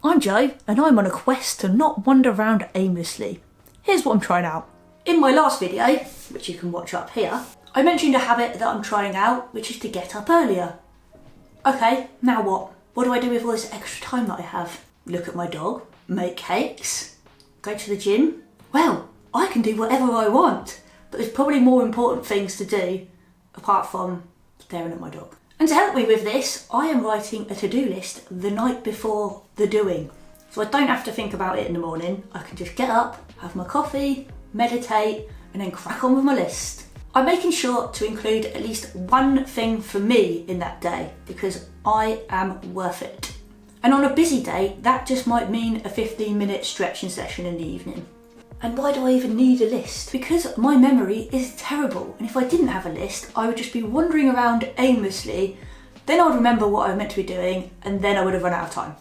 I'm Joe, and I'm on a quest to not wander around aimlessly. Here's what I'm trying out. In my last video, which you can watch up here, I mentioned a habit that I'm trying out, which is to get up earlier. Okay, now what? What do I do with all this extra time that I have? Look at my dog, make cakes, go to the gym? Well, I can do whatever I want, but there's probably more important things to do apart from staring at my dog. And to help me with this, I am writing a to-do list the night before the doing. So I don't have to think about it in the morning. I can just get up, have my coffee, meditate, and then crack on with my list. I'm making sure to include at least one thing for me in that day because I am worth it. And on a busy day, that just might mean a 15-minute stretching session in the evening. And why do I even need a list? Because my memory is terrible, and if I didn't have a list, I would just be wandering around aimlessly, then I would remember what I was meant to be doing, and then I would have run out of time.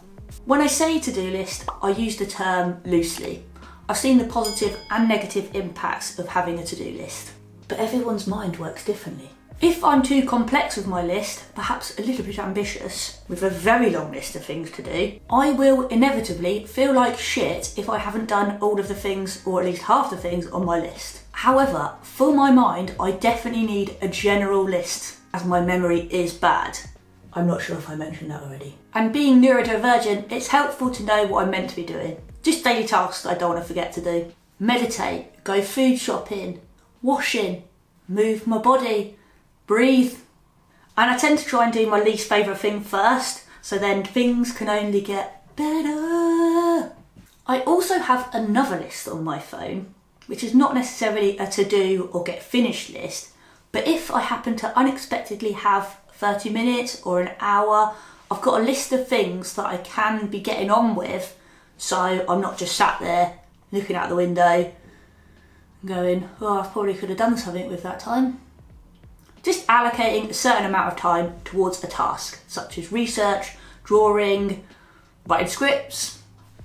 When I say to-do list, I use the term loosely. I've seen the positive and negative impacts of having a to-do list, but everyone's mind works differently. If I'm too complex with my list, perhaps a little bit ambitious, with a very long list of things to do, I will inevitably feel like shit if I haven't done all of the things, or at least half the things on my list. However, for my mind, I definitely need a general list, as my memory is bad. I'm not sure if I mentioned that already. And being neurodivergent, it's helpful to know what I'm meant to be doing. Just daily tasks I don't want to forget to do. Meditate, go food shopping, washing, move my body, breathe. And I tend to try and do my least favourite thing first, so then things can only get better. I also have another list on my phone, which is not necessarily a to-do or get finished list, but if I happen to unexpectedly have 30 minutes or an hour, I've got a list of things that I can be getting on with, so I'm not just sat there looking out the window going, oh, I probably could have done something with that time. Just allocating a certain amount of time towards a task, such as research, drawing, writing scripts.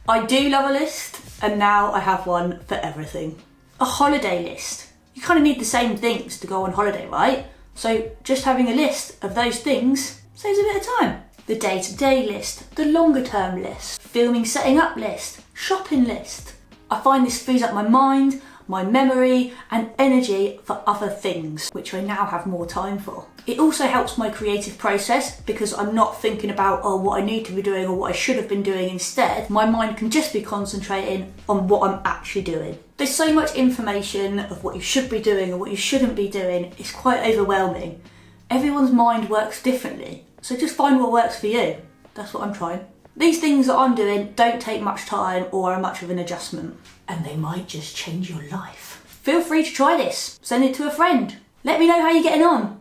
I do love a list, and now I have one for everything. A holiday list. You kind of need the same things to go on holiday, right? So just having a list of those things saves a bit of time. The day-to-day list, the longer-term list, filming setting up list, shopping list. I find this frees up my mind, my memory and energy for other things, which I now have more time for. It also helps my creative process because I'm not thinking about, what I need to be doing or what I should have been doing. Instead, my mind can just be concentrating on what I'm actually doing. There's so much information of what you should be doing or what you shouldn't be doing, it's quite overwhelming. Everyone's mind works differently, so just find what works for you. That's what I'm trying. These things that I'm doing don't take much time or are much of an adjustment, and they might just change your life. Feel free to try this. Send it to a friend. Let me know how you're getting on.